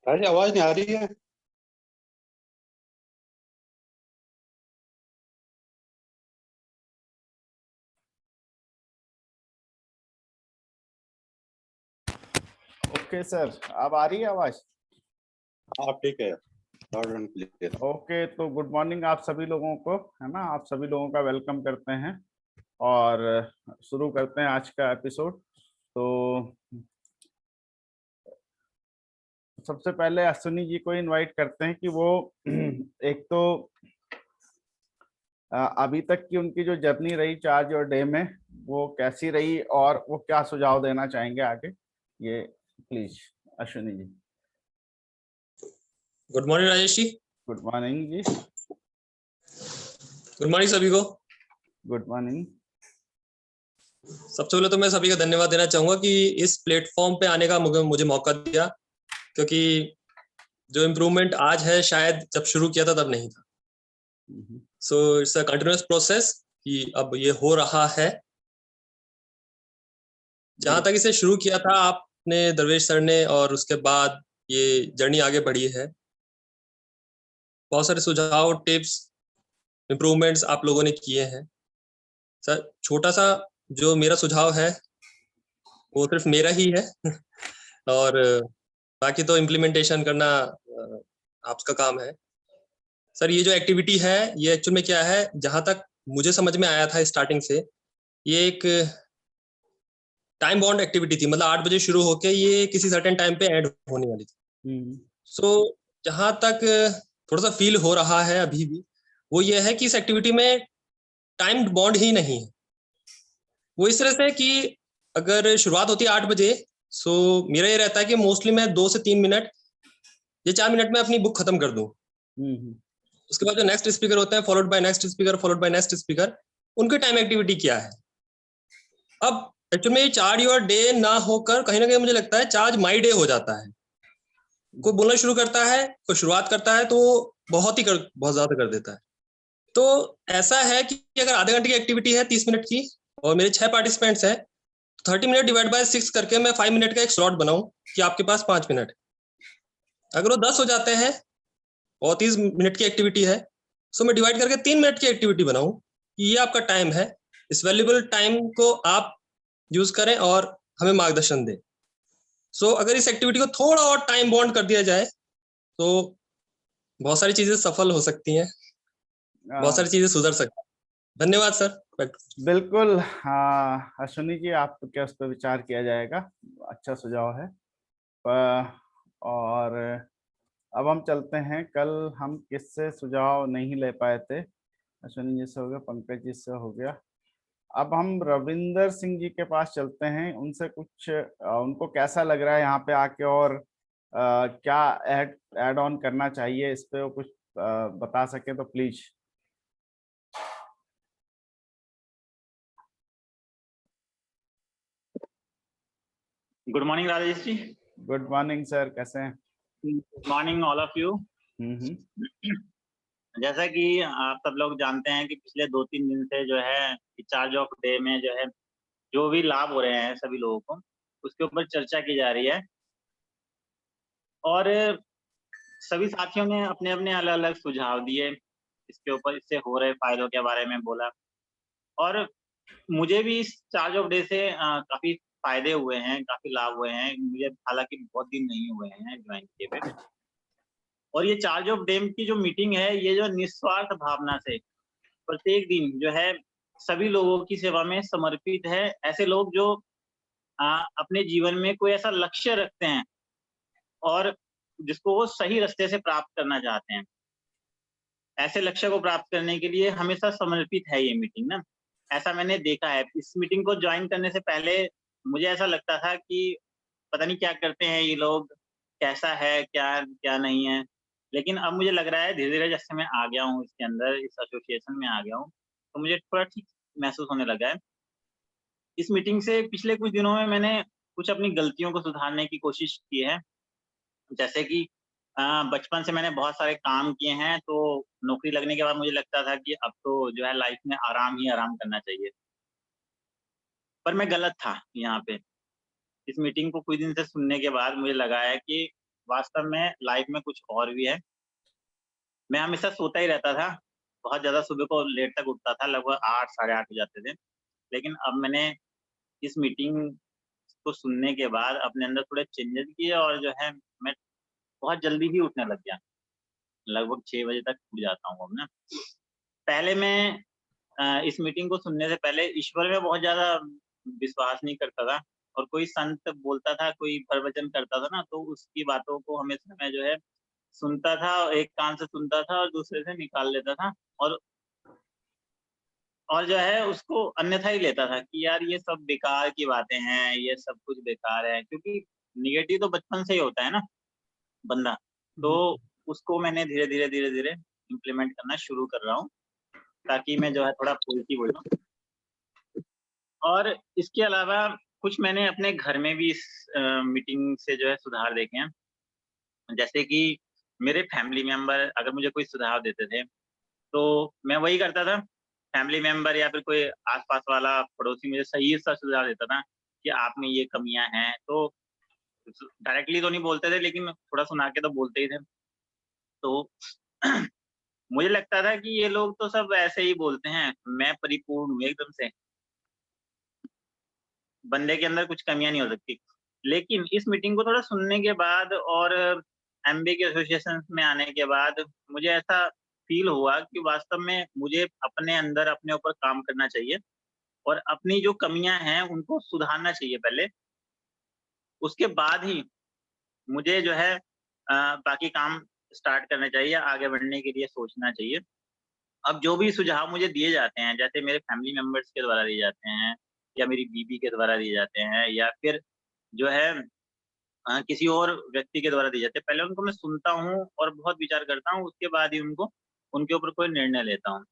अरे आवाज नहीं आ रही है। ओके सर, अब आ रही है आवाज? हाँ ठीक है, लाउड एंड क्लियर। ओके, तो गुड मॉर्निंग आप सभी लोगों को, है ना। आप सभी लोगों का वेलकम करते हैं और शुरू करते हैं आज का एपिसोड। तो सबसे पहले अश्विनी जी को इनवाइट करते हैं कि वो एक तो अभी तक की उनकी जो जर्नी रही चार्ज और डे में, वो कैसी रही और वो क्या सुझाव देना चाहेंगे आगे, ये please Ashwini ji. Good morning Rajesh ji. Good morning ji. Good morning सभी को। Good morning. सबसे पहले तो मैं सभी का धन्यवाद देना चाहूंगा कि इस प्लेटफॉर्म पे आने का मुझे मौका दिया, क्योंकि जो इम्प्रूवमेंट आज है शायद जब शुरू किया था तब नहीं था। So it's a continuous process कि अब ये हो रहा है। जहां तक इसे शुरू किया था आपने, दरवेश सर ने, और उसके बाद ये जर्नी आगे बढ़ी है। बहुत सारे सुझाव, टिप्स, इम्प्रूवमेंट्स आप लोगों ने किए हैं। सर छोटा सा जो मेरा सुझाव है वो सिर्फ मेरा ही है और बाकी तो इम्प्लीमेंटेशन करना आपका काम है। सर ये जो एक्टिविटी है ये एक्चुअल में क्या है, जहां तक मुझे समझ में आया था स्टार्टिंग से, ये एक टाइम बॉन्ड एक्टिविटी थी। मतलब 8 बजे शुरू होके ये किसी सर्टेन टाइम पे ऐड होने वाली थी। सो जहां तक थोड़ा सा फील हो रहा है अभी भी, वो ये है कि इस एक्टिविटी में टाइम बॉन्ड ही नहीं है। वो इस तरह से कि अगर शुरुआत होती है 8 बजे, सो मेरा ये रहता है कि मोस्टली मैं 2 से 3 मिनट या 4 मिनट में अपनी बुक खत्म कर दूं। उसके बाद जो नेक्स्ट स्पीकर होते हैं, followed by next speaker, followed by next speaker, उनकी टाइम एक्टिविटी क्या है। अब एक्चुअली में ये चार्ज योर डे ना होकर कहीं ना कहीं मुझे लगता है चार्ज माई डे हो जाता है। कोई बोलना शुरू करता है, कोई शुरुआत करता है तो बहुत ज्यादा कर देता है। तो ऐसा है कि अगर आधे घंटे की एक्टिविटी है 30 मिनट की और मेरे 6 पार्टिसिपेंट्स हैं, 30 मिनट डिवाइड बाय 6 करके मैं 5 मिनट का एक स्लॉट बनाऊं कि आपके पास 5 मिनट। अगर वो 10 हो जाते हैं और 30 मिनट की एक्टिविटी है, सो मैं डिवाइड करके 3 मिनट की एक्टिविटी बनाऊं कि ये आपका टाइम है। इस वैल्यूएबल टाइम को आप यूज करें और हमें मार्गदर्शन दें। सो अगर इस एक्टिविटी को थोड़ा और टाइम बॉन्ड कर दिया जाए तो बहुत सारी चीजें सफल हो सकती हैं, बहुत सारी चीजें सुधर सकती हैं। धन्यवाद सर। बिल्कुल। हाँ अश्विनी जी, आप क्या उस पर विचार किया जाएगा, अच्छा सुझाव है। और अब हम चलते हैं, कल हम किससे सुझाव नहीं ले पाए थे। अश्विनी जी से हो गया, पंकज जी से हो गया। अब हम रविंदर सिंह जी के पास चलते हैं, उनसे कुछ उनको कैसा लग रहा है यहाँ पे आके, और क्या ऐड ऑन करना चाहिए इस पे, वो कुछ बता सके तो please. Good morning Rajesh ji. Good morning sir, कैसे हैं? Good morning all of you. जैसा कि आप सब लोग जानते हैं कि पिछले 2-3 दिन से जो है चार्ज ऑफ डे में जो है जो भी लाभ हो रहे हैं सभी लोगों को, उसके ऊपर चर्चा की जा रही है और सभी साथियों ने अपने अपने अलग अलग सुझाव दिए इसके ऊपर, इससे हो रहे फायदों के बारे में बोला। और मुझे भी इस चार्ज ऑफ डे से काफी फायदे हुए हैं, काफी लाभ हुए हैं। मुझे हालांकि बहुत दिन नहीं हुए हैं ज्वाइन किए हुए। और ये चार्ज ऑफ डे की जो मीटिंग है, ये जो निस्वार्थ भावना से प्रत्येक दिन जो है सभी लोगों की सेवा में समर्पित है। ऐसे लोग जो अपने जीवन में कोई ऐसा लक्ष्य रखते हैं और जिसको वो सही रास्ते से प्राप्त करना चाहते हैं, ऐसे लक्ष्य को प्राप्त करने के लिए हमेशा समर्पित है ये मीटिंग ना। ऐसा मैंने देखा है। इस मीटिंग को ज्वाइन करने से पहले मुझे ऐसा लगता था कि पता नहीं क्या करते हैं ये लोग, कैसा है, क्या क्या नहीं है। लेकिन अब मुझे लग रहा है धीरे धीरे जैसे मैं आ गया हूँ इसके अंदर, इस एसोसिएशन में आ गया हूँ, तो मुझे थोड़ा ठीक महसूस होने लगा है। इस मीटिंग से पिछले कुछ दिनों में मैंने कुछ अपनी गलतियों को सुधारने की कोशिश की है। जैसे कि बचपन से मैंने बहुत सारे काम किए हैं, तो नौकरी लगने के बाद मुझे लगता था कि अब तो जो है लाइफ में आराम ही आराम करना चाहिए, पर मैं गलत था यहाँ पे। इस मीटिंग को कुछ दिन से सुनने के बाद मुझे लगा है कि वास्तव में लाइफ में कुछ और भी है। मैं हमेशा सोता ही रहता था, बहुत ज़्यादा सुबह को लेट तक उठता था, लगभग 8 साढ़े 8 हो जाते थे। लेकिन अब मैंने इस मीटिंग को सुनने के बाद अपने अंदर थोड़े चेंजेस किए और जो है मैं बहुत जल्दी ही उठने लग गया। लगभग 6 बजे तक उठ जाता हूँ अब ना। पहले मैं इस मीटिंग को सुनने से पहले ईश्वर में बहुत ज़्यादा विश्वास नहीं करता था और कोई संत बोलता था, कोई प्रवचन करता था ना, तो उसकी बातों को हमेशा मैं जो है सुनता था, एक कान से सुनता था और दूसरे से निकाल लेता था और जो है उसको अन्यथा ही लेता था कि यार ये सब बेकार की बातें हैं, ये सब कुछ बेकार है, क्योंकि नेगेटिव तो बचपन से ही होता है ना बंदा। तो उसको मैंने धीरे-धीरे इम्प्लीमेंट करना शुरू कर रहा हूँ, ताकि मैं जो है थोड़ा पॉजिटिव हो जाऊँ। और इसके अलावा कुछ मैंने अपने घर में भी इस मीटिंग से जो है सुधार देखे हैं। जैसे कि मेरे फैमिली मेंबर अगर मुझे कोई सुझाव देते थे, तो मैं वही करता था। फैमिली मेंबर या फिर कोई आस-पास वाला पड़ोसी मुझे सही सा सुझाव देता था कि आप में ये कमियाँ हैं, तो डायरेक्टली तो नहीं बोलते थे, लेकिन थोड़ा सुना के तो बोलते ही थे। तो मुझे लगता था कि ये लोग तो सब ऐसे ही बोलते हैं, मैं परिपूर्ण हूँ एकदम से, बंदे के अंदर कुछ कमियाँ नहीं हो सकती। लेकिन इस मीटिंग को थोड़ा सुनने के बाद और एमबीए के एसोसिएशंस में आने के बाद मुझे ऐसा फ़ील हुआ कि वास्तव में मुझे अपने अंदर अपने ऊपर काम करना चाहिए और अपनी जो कमियाँ हैं उनको सुधारना चाहिए पहले। उसके बाद ही मुझे जो है बाकी काम स्टार्ट करना चाहिए, आगे बढ़ने के लिए सोचना चाहिए। अब जो भी सुझाव मुझे दिए जाते हैं, जैसे मेरे फैमिली मेंबर्स के द्वारा दिए जाते हैं या मेरी बीवी के द्वारा दिए जाते हैं या फिर जो है किसी और व्यक्ति के द्वारा दिए जाते हैं, पहले उनको मैं सुनता हूँ और बहुत विचार करता हूँ, उसके बाद ही उनके ऊपर कोई निर्णय लेता हूँ।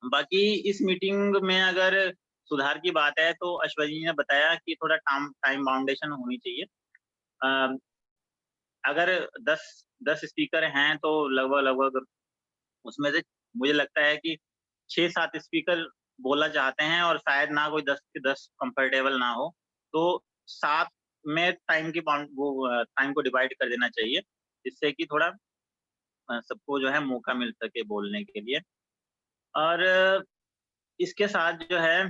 बाकी इस मीटिंग में अगर सुधार की बात है तो अश्वनी जी ने बताया कि थोड़ा टाइम बाउंडेशन होनी चाहिए। अ, अगर 10 स्पीकर हैं तो लगभग उसमें से मुझे लगता है कि 6-7 स्पीकर बोलना चाहते हैं और शायद ना कोई 10 के 10 कंफर्टेबल ना हो। तो 7 में टाइम को डिवाइड कर देना चाहिए, जिससे कि थोड़ा सबको जो है मौका मिल सके बोलने के लिए। और इसके साथ जो है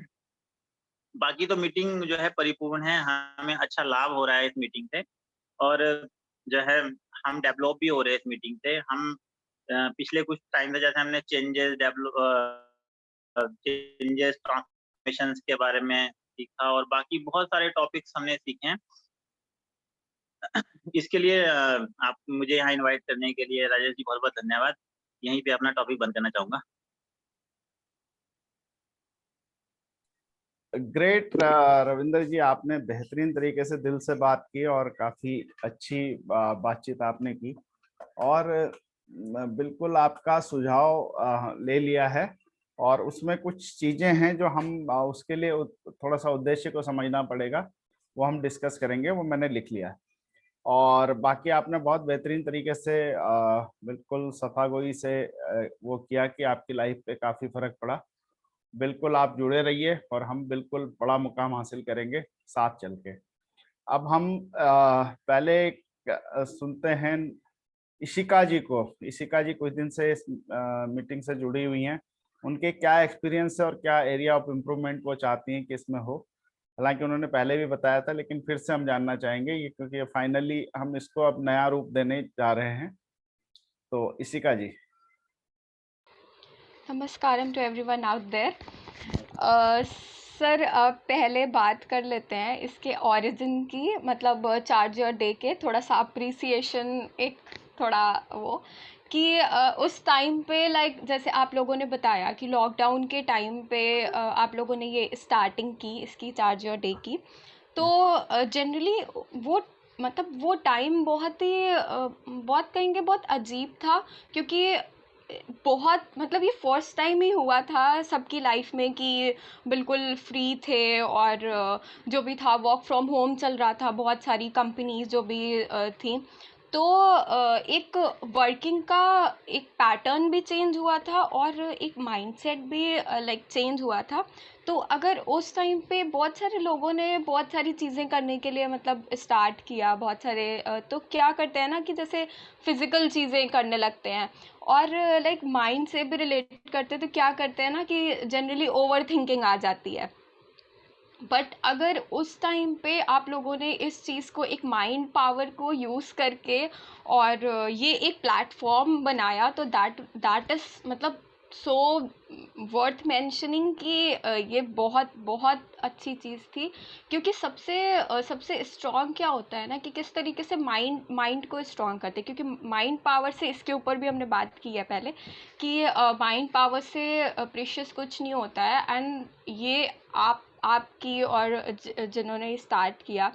बाकी तो मीटिंग जो है परिपूर्ण है, हमें अच्छा लाभ हो रहा है इस मीटिंग से और जो है हम डेवलप भी हो रहे हैं इस मीटिंग से। हम पिछले कुछ टाइम से जैसे हमने चेंजेस ट्रांसफॉर्मेशंस के बारे में सीखा और बाकी बहुत सारे टॉपिक्स हमने सीखे हैं। इसके लिए आप मुझे यहाँ इनवाइट करने के लिए राजेश जी बहुत-बहुत धन्यवाद। यहीं पे अपना टॉपिक बंद करना चाहूँगा। ग्रेट रविंदर जी, आपने बेहतरीन तरीके से दिल से बात की और काफी अच्छी बातचीत आपने की और बिल्कुल आपका सुझाव ले लिया है और उसमें कुछ चीजें हैं जो हम उसके लिए थोड़ा सा उद्देश्य को समझना पड़ेगा, वो हम डिस्कस करेंगे, वो मैंने लिख लिया है। और बाकी आपने बहुत बेहतरीन तरीके से बिल्कुल सफागोई से वो किया कि आपकी लाइफ पे काफी फर्क पड़ा। बिल्कुल आप जुड़े रहिए और हम बिल्कुल बड़ा मुकाम हासिल करेंगे साथ चल के। अब हम पहले सुनते हैं इशिका जी को। इशिका जी कुछ दिन से इस मीटिंग से जुड़ी हुई हैं, उनके क्या एक्सपीरियंस है और क्या एरिया ऑफ इम्प्रूवमेंट वो चाहती हैं कि इसमें हो। हालांकि उन्होंने पहले भी बताया था, लेकिन फिर से हम जानना चाहेंगे ये, क्योंकि फाइनली हम इसको अब नया रूप देने जा रहे हैं। तो इशिका जी। नमस्कारम to everyone out there. Sir पहले बात कर लेते हैं इसके ओरिजिन की, मतलब चार्ज योर डे के थोड़ा सा अप्रिसिएशन, एक थोड़ा वो कि उस टाइम पे लाइक जैसे आप लोगों ने बताया कि लॉकडाउन के टाइम पे आप लोगों ने ये स्टार्टिंग की इसकी चार्ज योर डे की, तो जनरली वो मतलब वो टाइम बहुत ही बहुत कहेंगे बहुत अजीब था, क्योंकि बहुत मतलब ये फर्स्ट टाइम ही हुआ था सबकी लाइफ में कि बिल्कुल फ्री थे और जो भी था वर्क फ्रॉम होम चल रहा था, बहुत सारी कंपनीज जो भी थी। तो एक वर्किंग का एक पैटर्न भी चेंज हुआ था और एक माइंडसेट भी लाइक चेंज हुआ था। तो अगर उस टाइम पे बहुत सारे लोगों ने बहुत सारी चीज़ें करने के लिए मतलब स्टार्ट किया, बहुत सारे तो क्या करते हैं ना कि जैसे फिज़िकल चीज़ें करने लगते हैं और लाइक माइंड से भी रिलेट करते हैं, तो क्या करते हैं ना कि जनरली ओवर थिंकिंग आ जाती है। बट अगर उस टाइम पे आप लोगों ने इस चीज़ को एक माइंड पावर को यूज़ करके और ये एक प्लेटफॉर्म बनाया, तो दैट इज़ मतलब सो वर्थ मेंशनिंग कि ये बहुत बहुत अच्छी चीज़ थी। क्योंकि सबसे स्ट्रॉन्ग क्या होता है ना कि किस तरीके से माइंड को स्ट्रॉन्ग करते हैं, क्योंकि माइंड पावर से, इसके ऊपर भी हमने बात की है पहले कि माइंड पावर से प्रीशियस कुछ नहीं होता है। एंड ये आपकी और जिन्होंने स्टार्ट किया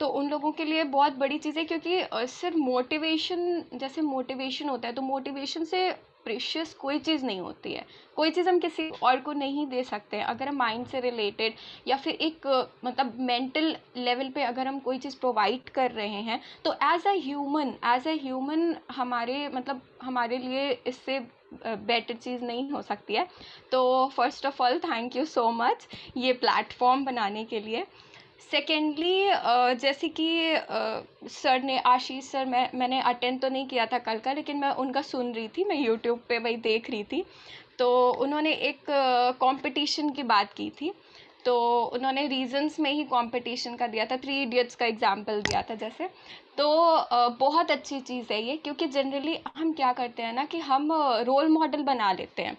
तो उन लोगों के लिए बहुत बड़ी चीज़ है, क्योंकि सिर्फ मोटिवेशन, जैसे मोटिवेशन होता है तो मोटिवेशन से प्रीशियस कोई चीज़ नहीं होती है। कोई चीज़ हम किसी और को नहीं दे सकते हैं। अगर हम माइंड से रिलेटेड या फिर एक मतलब मेंटल लेवल पे अगर हम कोई चीज़ प्रोवाइड कर रहे हैं तो एज अ ह्यूमन हमारे लिए इससे बेटर चीज़ नहीं हो सकती है। तो first of all thank you so much ये प्लेटफॉर्म बनाने के लिए। सेकेंडली जैसे कि सर ने, आशीष सर, मैंने अटेंड तो नहीं किया था कल का, लेकिन मैं उनका सुन रही थी, मैं यूट्यूब पे वही देख रही थी। तो उन्होंने एक कंपटीशन की बात की थी, तो उन्होंने रीजंस में ही कंपटीशन का दिया था, 3 इडियट्स का एग्जांपल दिया था जैसे। तो बहुत अच्छी चीज़ है ये, क्योंकि जनरली हम क्या करते हैं ना कि हम रोल मॉडल बना लेते हैं।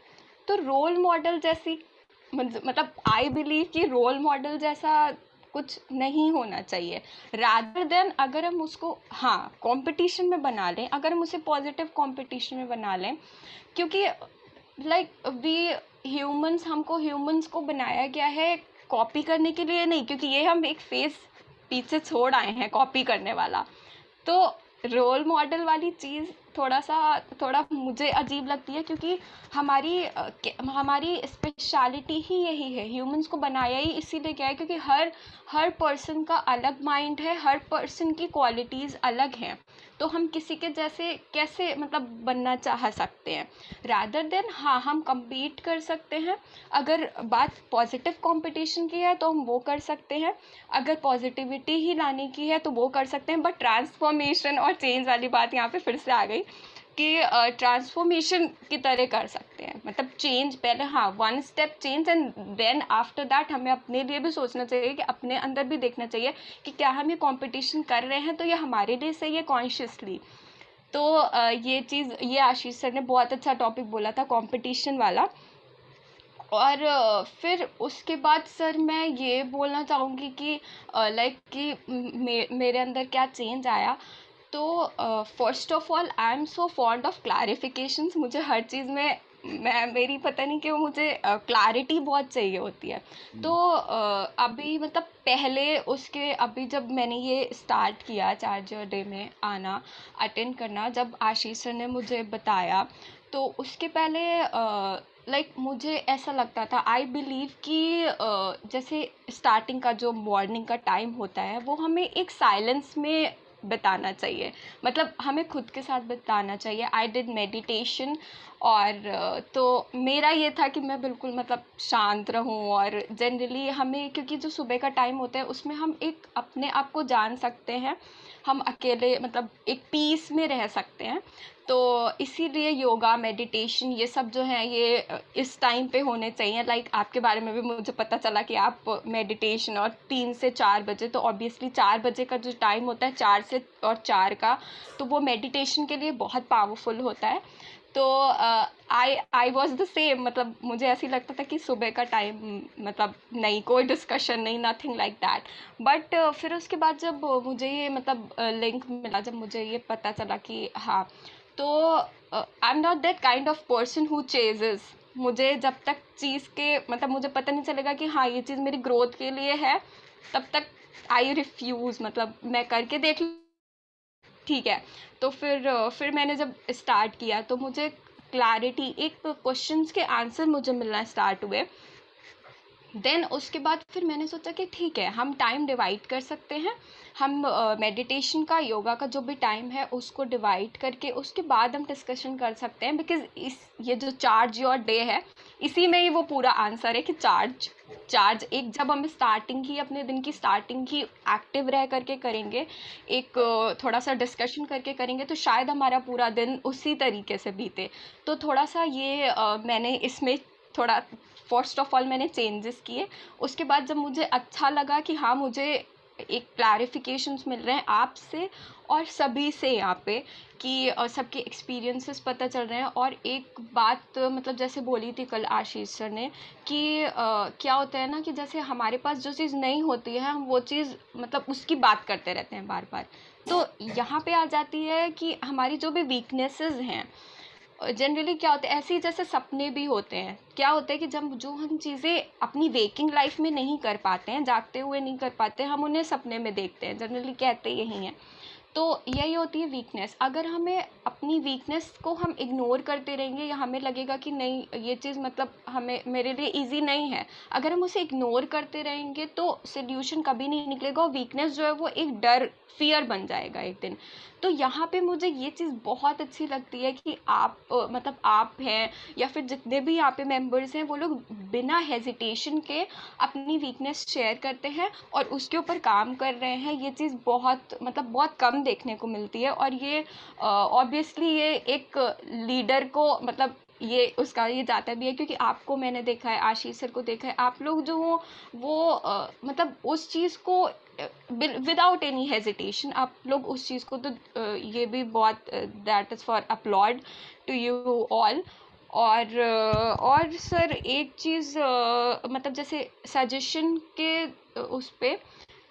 तो रोल मॉडल जैसी मतलब आई बिलीव कि रोल मॉडल जैसा कुछ नहीं होना चाहिए। रादर देन अगर हम उसको कंपटीशन में बना लें, अगर हम उसे पॉजिटिव कंपटीशन में बना लें, क्योंकि लाइक हमको ह्यूमंस को बनाया गया है कॉपी करने के लिए नहीं, क्योंकि ये हम एक फेस पीछे छोड़ आए हैं कॉपी करने वाला। तो रोल मॉडल वाली चीज़ थोड़ा मुझे अजीब लगती है, क्योंकि हमारी स्पेशलिटी ही यही है, ह्यूमंस को बनाया ही इसीलिए गया है क्योंकि हर पर्सन का अलग माइंड है, हर पर्सन की क्वालिटीज़ अलग हैं। तो हम किसी के जैसे कैसे मतलब बनना चाह सकते हैं। रादर देन हम compete कर सकते हैं। अगर बात पॉजिटिव कंपटीशन की है तो हम वो कर सकते हैं, अगर पॉजिटिविटी ही लाने की है तो वो कर सकते हैं। बट ट्रांसफॉर्मेशन और चेंज वाली बात यहाँ पे फिर से आ गई कि ट्रांसफॉर्मेशन की तरह कर सकते हैं, मतलब चेंज पहले 1 step change and then after that हमें अपने लिए भी सोचना चाहिए कि अपने अंदर भी देखना चाहिए कि क्या हम ये कंपटीशन कर रहे हैं तो ये हमारे लिए सही है कॉन्शियसली। तो ये चीज़, ये आशीष सर ने बहुत अच्छा टॉपिक बोला था कंपटीशन वाला। और फिर उसके बाद सर मैं ये बोलना चाहूँगी कि लाइक कि मेरे अंदर क्या चेंज आया। तो first of all I am so fond of clarifications. मुझे हर चीज़ में मेरी पता नहीं क्यों मुझे क्लैरिटी बहुत चाहिए होती है। तो अभी मतलब पहले उसके अभी जब मैंने ये स्टार्ट किया चार्ज योर डे में आना, अटेंड करना, जब आशीष सर ने मुझे बताया तो उसके पहले लाइक मुझे ऐसा लगता था, आई बिलीव कि जैसे स्टार्टिंग का जो मॉर्निंग का टाइम होता है वो हमें एक साइलेंस में बिताना चाहिए, मतलब हमें खुद के साथ बिताना चाहिए। आई डिड मेडिटेशन और तो मेरा ये था कि मैं बिल्कुल मतलब शांत रहूं, और जनरली हमें, क्योंकि जो सुबह का टाइम होता है उसमें हम एक अपने आप को जान सकते हैं, हम अकेले मतलब एक पीस में रह सकते हैं। तो इसीलिए योगा, मेडिटेशन, ये सब जो है ये इस टाइम पे होने चाहिए। लाइक आपके बारे में भी मुझे पता चला कि आप मेडिटेशन और 3 से 4 बजे, तो ऑब्वियसली 4 बजे का जो टाइम होता है 4 से और 4 का, तो वो मेडिटेशन के लिए बहुत पावरफुल होता है। तो आई वॉज द सेम, मतलब मुझे ऐसे ही लगता था कि सुबह का टाइम मतलब नहीं, कोई डिस्कशन नहीं, नथिंग लाइक दैट। बट फिर उसके बाद जब मुझे ये मतलब लिंक मिला, जब मुझे ये पता चला कि तो I am not that kind of person who ceases. मुझे जब तक चीज़ के मतलब मुझे पता नहीं चलेगा कि ये चीज़ मेरी ग्रोथ के लिए है, तब तक आई रिफ्यूज़, मतलब मैं करके देख ठीक है। तो फिर मैंने जब स्टार्ट किया तो मुझे क्लैरिटी, एक क्वेश्चंस के आंसर मुझे मिलना स्टार्ट हुए देन उसके बाद फिर मैंने सोचा कि ठीक है, हम टाइम डिवाइड कर सकते हैं। हम मेडिटेशन का, योगा का जो भी टाइम है उसको डिवाइड करके उसके बाद हम डिस्कशन कर सकते हैं। बिकॉज़ ये जो चार्ज योर डे है, इसी में ही वो पूरा आंसर है कि चार्ज एक जब हम स्टार्टिंग ही, अपने दिन की स्टार्टिंग ही एक्टिव रह करके करेंगे, एक थोड़ा सा डिस्कशन करके करेंगे, तो शायद हमारा पूरा दिन उसी तरीके से बीते। तो थोड़ा सा ये मैंने इसमें थोड़ा फर्स्ट ऑफ ऑल मैंने चेंजेस किए। उसके बाद जब मुझे अच्छा लगा कि हाँ, मुझे एक क्लैरिफिकेशंस मिल रहे हैं आपसे और सभी से यहाँ पे, कि सबके एक्सपीरियंसेस पता चल रहे हैं। और एक बात मतलब जैसे बोली थी कल आशीष सर ने कि क्या होता है ना कि जैसे हमारे पास जो चीज़ नहीं होती है, हम वो चीज़ मतलब उसकी बात करते रहते हैं बार बार। तो यहाँ पे आ जाती है कि हमारी जो भी वीकनेसेस हैं, जनरली क्या होता है, ऐसे ही जैसे सपने भी होते हैं। क्या होता है कि जब जो हम चीज़ें अपनी वेकिंग लाइफ में नहीं कर पाते हैं, जागते हुए नहीं कर पाते, हम उन्हें सपने में देखते हैं, जनरली कहते यही हैं। तो यही होती है वीकनेस। अगर हमें अपनी वीकनेस को हम इग्नोर करते रहेंगे, या हमें लगेगा कि नहीं ये चीज़ मतलब हमें, मेरे लिए इजी नहीं है, अगर हम उसे इग्नोर करते रहेंगे तो सोल्यूशन कभी नहीं निकलेगा, और वीकनेस जो है वो एक डर, फियर बन जाएगा एक दिन। तो यहाँ पे मुझे ये चीज़ बहुत अच्छी लगती है कि आप मतलब आप हैं या फिर जितने भी यहाँ पे मेंबर्स हैं, वो लोग बिना हेजिटेशन के अपनी वीकनेस शेयर करते हैं और उसके ऊपर काम कर रहे हैं। ये चीज़ बहुत मतलब बहुत कम देखने को मिलती है, और ये ऑब्वियसली ये एक लीडर को मतलब ये उसका ये जाता भी है, क्योंकि आपको मैंने देखा है, आशीष सर को देखा है, आप लोग जो हो वो मतलब उस चीज़ को विदाउट एनी हेजिटेशन आप लोग उस चीज़ को, तो ये भी बहुत that is for applaud to you all. और सर एक चीज़ मतलब जैसे सजेशन के उस पे,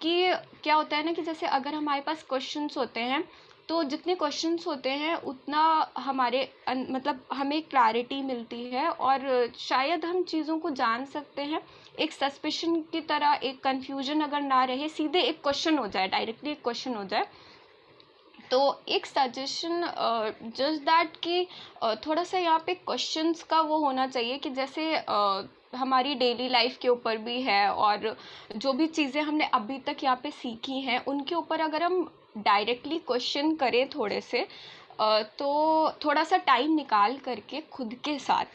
कि क्या होता है ना कि जैसे अगर हमारे पास क्वेश्चंस होते हैं, तो जितने क्वेश्चंस होते हैं उतना हमारे मतलब हमें क्लैरिटी मिलती है, और शायद हम चीज़ों को जान सकते हैं। एक सस्पिशन की तरह, एक कंफ्यूजन अगर ना रहे, सीधे एक क्वेश्चन हो जाए, डायरेक्टली एक क्वेश्चन हो जाए। तो एक सजेशन जस्ट दैट कि थोड़ा सा यहाँ पे क्वेश्चंस का वो होना चाहिए कि जैसे हमारी डेली लाइफ के ऊपर भी है, और जो भी चीज़ें हमने अभी तक यहाँ पे सीखी हैं उनके ऊपर अगर हम डायरेक्टली क्वेश्चन करें थोड़े से, तो थोड़ा सा टाइम निकाल करके खुद के साथ,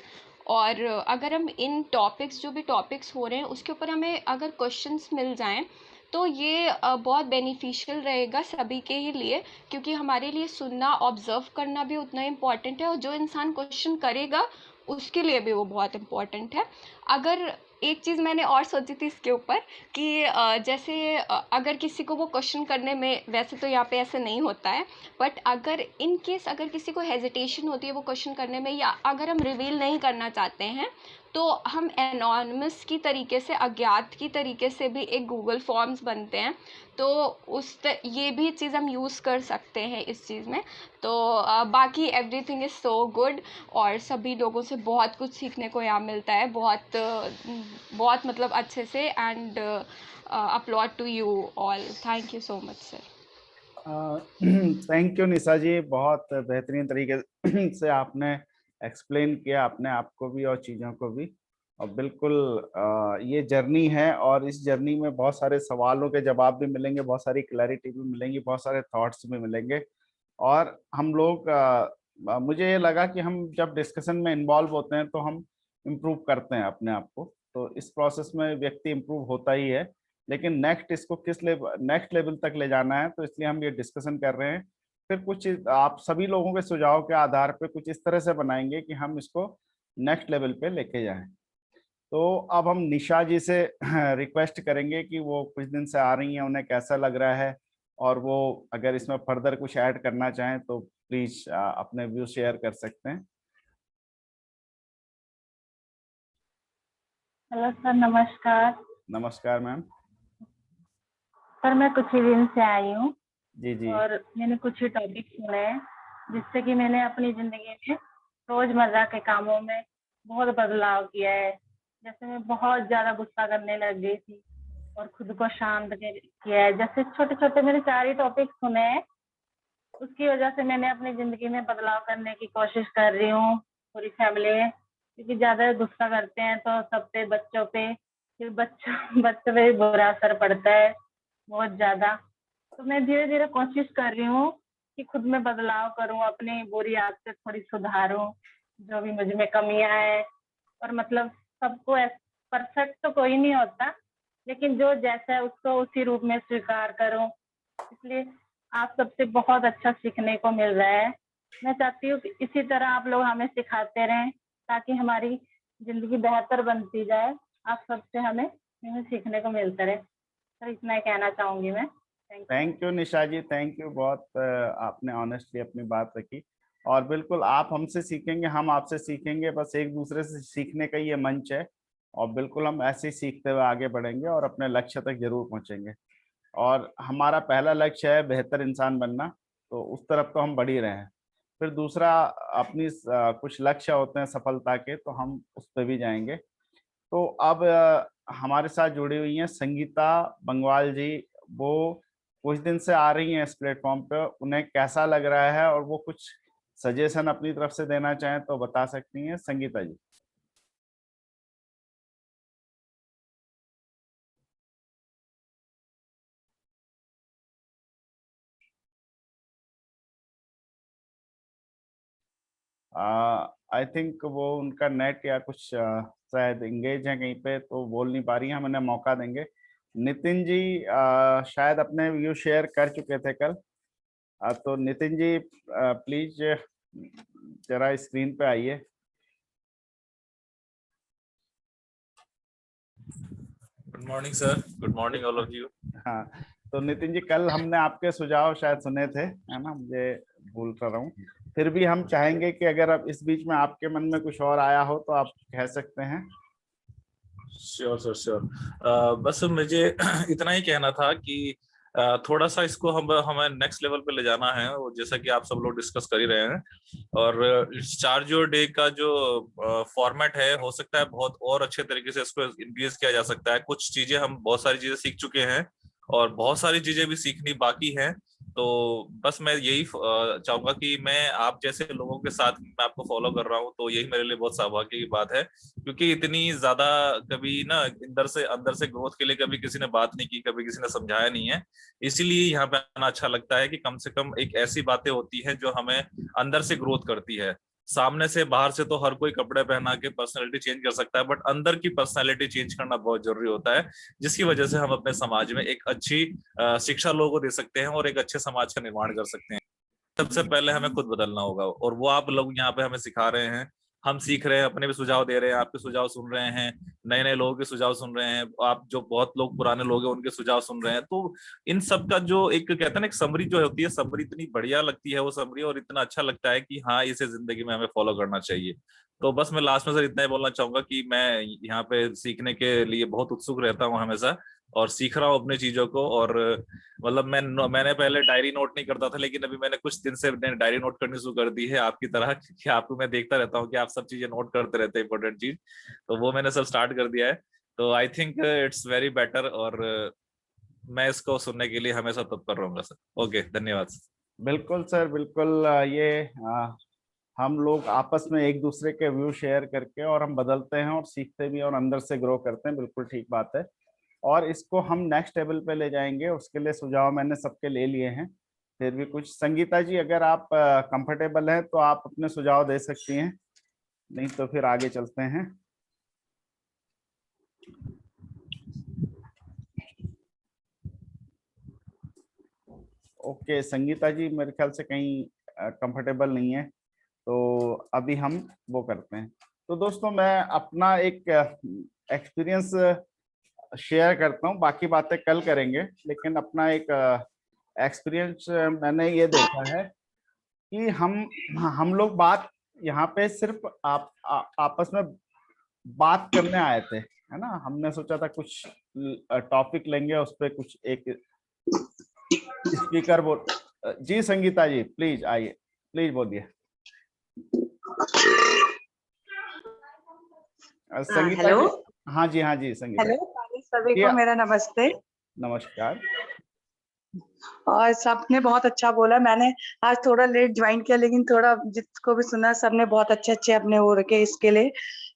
और अगर हम इन टॉपिक्स, जो भी टॉपिक्स हो रहे हैं उसके ऊपर हमें अगर क्वेश्चंस मिल जाएं, तो ये बहुत बेनिफिशियल रहेगा सभी के ही लिए, क्योंकि हमारे लिए सुनना, ऑब्जर्व करना भी उतना इम्पॉर्टेंट है, और जो इंसान क्वेश्चन करेगा उसके लिए भी वो बहुत इम्पॉर्टेंट है। अगर एक चीज़ मैंने और सोची थी इसके ऊपर कि जैसे अगर किसी को वो क्वेश्चन करने में, वैसे तो यहाँ पे ऐसे नहीं होता है, बट अगर इन केस अगर किसी को हेजिटेशन होती है वो क्वेश्चन करने में, या अगर हम रिवील नहीं करना चाहते हैं, तो हम एनॉनिमस की तरीके से, अज्ञात की तरीके से भी एक गूगल फॉर्म्स बनते हैं, तो ये भी चीज़ हम यूज़ कर सकते हैं इस चीज़ में। तो बाकी एवरीथिंग इज़ सो गुड, और सभी लोगों से बहुत कुछ सीखने को यहाँ मिलता है, बहुत मतलब अच्छे से। And applaud to you all, thank you so much sir. Thank you Nisha ji, बहुत बेहतरीन तरीके से आपने एक्सप्लेन किया अपने आप को भी और चीज़ों को भी। और बिल्कुल ये जर्नी है, और इस जर्नी में बहुत सारे सवालों के जवाब भी मिलेंगे, बहुत सारी क्लैरिटी भी मिलेंगी, बहुत सारे थॉट्स भी मिलेंगे। और हम लोग मुझे ये लगा कि हम जब डिस्कशन में इन्वॉल्व होते हैं तो हम इम्प्रूव करते हैं अपने आप को। तो इस प्रोसेस में व्यक्ति इम्प्रूव होता ही है, लेकिन इसको किस नेक्स्ट लेवल तक ले जाना है, तो इसलिए हम ये डिस्कशन कर रहे हैं। फिर कुछ आप सभी लोगों के सुझाव के आधार पे कुछ इस तरह से बनाएंगे कि हम इसको नेक्स्ट लेवल पे लेके जाएं। तो अब हम निशा जी से रिक्वेस्ट करेंगे कि वो कुछ दिन से आ रही हैं, उन्हें कैसा लग रहा है, और वो अगर इसमें फर्दर कुछ ऐड करना चाहें तो प्लीज अपने व्यू शेयर कर सकते हैं। हेलो सर, नमस्कार। नमस्कार मैम। सर मैं कुछ ही दिन से आई हूँ जी जी। और मैंने कुछ ही टॉपिक सुने हैं जिससे कि मैंने अपनी जिंदगी में रोजमर्रा के कामों में बहुत बदलाव किया है। जैसे मैं बहुत ज्यादा गुस्सा करने लग गई थी और खुद को शांत किया है। जैसे छोटे छोटे मैंने 4 ही टॉपिक सुने हैं, उसकी वजह से मैंने अपनी जिंदगी में बदलाव करने की कोशिश कर रही हूँ पूरी फैमिली में, क्योंकि ज्यादा गुस्सा करते हैं तो सब पे, बच्चों पे, फिर बच्चों पे भी बुरा असर पड़ता है बहुत ज्यादा। तो मैं धीरे धीरे कोशिश कर रही हूँ कि खुद में बदलाव करूँ, अपनी बुरी आदतें थोड़ी सुधारूं, जो भी मुझ में कमियां हैं। और मतलब सबको परफेक्ट तो कोई नहीं होता, लेकिन जो जैसा है उसको उसी रूप में स्वीकार करूं। इसलिए आप सबसे बहुत अच्छा सीखने को मिल रहा है। मैं चाहती हूँ कि इसी तरह आप लोग हमें सिखाते रहें, ताकि हमारी जिंदगी बेहतर बनती जाए। आप सबसे हमें सीखने को मिलता रहे। सर इतना ही कहना चाहूंगी मैं। Thank you Nisha ji, thank you. बहुत आपने ऑनेस्टली अपनी बात रखी। और बिल्कुल आप हमसे सीखेंगे, हम आपसे सीखेंगे, बस एक दूसरे से सीखने का ये मंच है। और बिल्कुल हम ऐसे ही सीखते हुए आगे बढ़ेंगे और अपने लक्ष्य तक जरूर पहुंचेंगे। और हमारा पहला लक्ष्य है बेहतर इंसान बनना, तो उस तरफ तो हम बढ़ ही रहे हैं। फिर दूसरा अपनी कुछ लक्ष्य होते हैं सफलता के, तो हम उस पर भी जाएंगे। तो अब हमारे साथ जुड़ी हुई हैं संगीता बंगवाल जी। वो कुछ दिन से आ रही हैं इस प्लेटफॉर्म पे, उन्हें कैसा लग रहा है और वो कुछ सजेशन अपनी तरफ से देना चाहें तो बता सकती हैं संगीता जी। आई थिंक वो उनका नेट या कुछ शायद इंगेज है कहीं पे, तो बोल नहीं पा रही हैं। हम उन्हें मौका देंगे। नितिन जी शायद अपने व्यू शेयर कर चुके थे कल। तो नितिन जी प्लीज जरा स्क्रीन पे आइए। Good morning sir, good morning all of you. हाँ, तो नितिन जी कल हमने आपके सुझाव शायद सुने थे, है ना? मुझे भूल रहा हूँ। फिर भी हम चाहेंगे कि अगर अब इस बीच में आपके मन में कुछ और आया हो तो आप कह सकते हैं। Sure sir, sure. बस मुझे इतना ही कहना था कि थोड़ा सा इसको हमें नेक्स्ट लेवल पे ले जाना है, और जैसा कि आप सब लोग डिस्कस कर ही रहे हैं। और चार्ज योर डे का जो फॉर्मेट है, हो सकता है बहुत और अच्छे तरीके से इसको इंक्रीज किया जा सकता है। कुछ चीजें हम बहुत सारी चीजें सीख चुके हैं और बहुत सारी चीजें भी सीखनी बाकी हैं। तो बस मैं यही चाहूंगा कि मैं आप जैसे लोगों के साथ मैं आपको फॉलो कर रहा हूँ, तो यही मेरे लिए बहुत सौभाग्य की बात है। क्योंकि इतनी ज्यादा कभी ना अंदर से ग्रोथ के लिए कभी किसी ने बात नहीं की, कभी किसी ने समझाया नहीं है। इसीलिए यहाँ पे आना अच्छा लगता है कि कम से कम एक ऐसी बातें होती है जो हमें अंदर से ग्रोथ करती है। सामने से बाहर से तो हर कोई कपड़े पहना के पर्सनैलिटी चेंज कर सकता है, बट अंदर की पर्सनैलिटी चेंज करना बहुत जरूरी होता है, जिसकी वजह से हम अपने समाज में एक अच्छी शिक्षा लोगों को दे सकते हैं और एक अच्छे समाज का निर्माण कर सकते हैं। सबसे पहले हमें खुद बदलना होगा, और वो आप लोग यहाँ पे हमें सिखा रहे हैं। हम सीख रहे हैं, अपने भी सुझाव दे रहे हैं, आपके सुझाव सुन रहे हैं, नए नए लोगों के सुझाव सुन रहे हैं, आप जो बहुत लोग पुराने लोग हैं उनके सुझाव सुन रहे हैं। तो इन सब का जो एक कहते हैं ना, एक समरी जो होती है, समरी इतनी बढ़िया लगती है वो समरी, और इतना अच्छा लगता है कि हाँ, इसे जिंदगी में हमें फॉलो करना चाहिए। तो बस मैं लास्ट में सर इतना ही बोलना चाहूंगा कि मैं यहाँ पे सीखने के लिए बहुत उत्सुक रहता हूँ हमेशा, और सीख रहा हूँ अपनी चीजों को। और मतलब मैंने पहले डायरी नोट नहीं करता था, लेकिन अभी मैंने कुछ दिन से डायरी नोट करनी शुरू कर दी है आपकी तरह, कि आपको मैं देखता रहता हूँ कि आप सब चीजें नोट करते रहते हैं, इंपॉर्टेंट चीज। तो वो मैंने सब स्टार्ट कर दिया है। तो I think it's very better, और मैं इसको सुनने के लिए हमेशा तत्पर रहूंगा सर। ओके, धन्यवाद। बिल्कुल सर, बिल्कुल। ये हम लोग आपस में एक दूसरे के व्यू शेयर करके और हम बदलते हैं और सीखते भी हैं और अंदर से ग्रो करते हैं। बिल्कुल ठीक बात है। और इसको हम नेक्स्ट लेवल पे ले जाएंगे, उसके लिए सुझाव मैंने सबके ले लिए हैं। फिर भी कुछ संगीता जी अगर आप कंफर्टेबल हैं तो आप अपने सुझाव दे सकती हैं, नहीं तो फिर आगे चलते हैं। ओके, संगीता जी मेरे ख्याल से कहीं कंफर्टेबल नहीं है, तो अभी हम वो करते हैं। तो दोस्तों मैं अपना एक एक्सपीरियंस शेयर करता हूँ, बाकी बातें कल करेंगे। लेकिन अपना एक एक्सपीरियंस मैंने ये देखा है कि हम लोग बात यहाँ पे सिर्फ आपस में बात करने आए थे, है ना? हमने सोचा था कुछ टॉपिक लेंगे, उस पर कुछ एक स्पीकर बोल। जी संगीता जी प्लीज आइए, प्लीज बोलिए। संगीता हेलो। जी, हाँ जी संगीता। हेलो सभी को मेरा नमस्ते। नमस्कार। और सबने बहुत अच्छा बोला। मैंने आज थोड़ा लेट ज्वाइन किया, लेकिन थोड़ा जिसको भी सुना सबने बहुत अच्छे अपने हो रखे इसके लिए।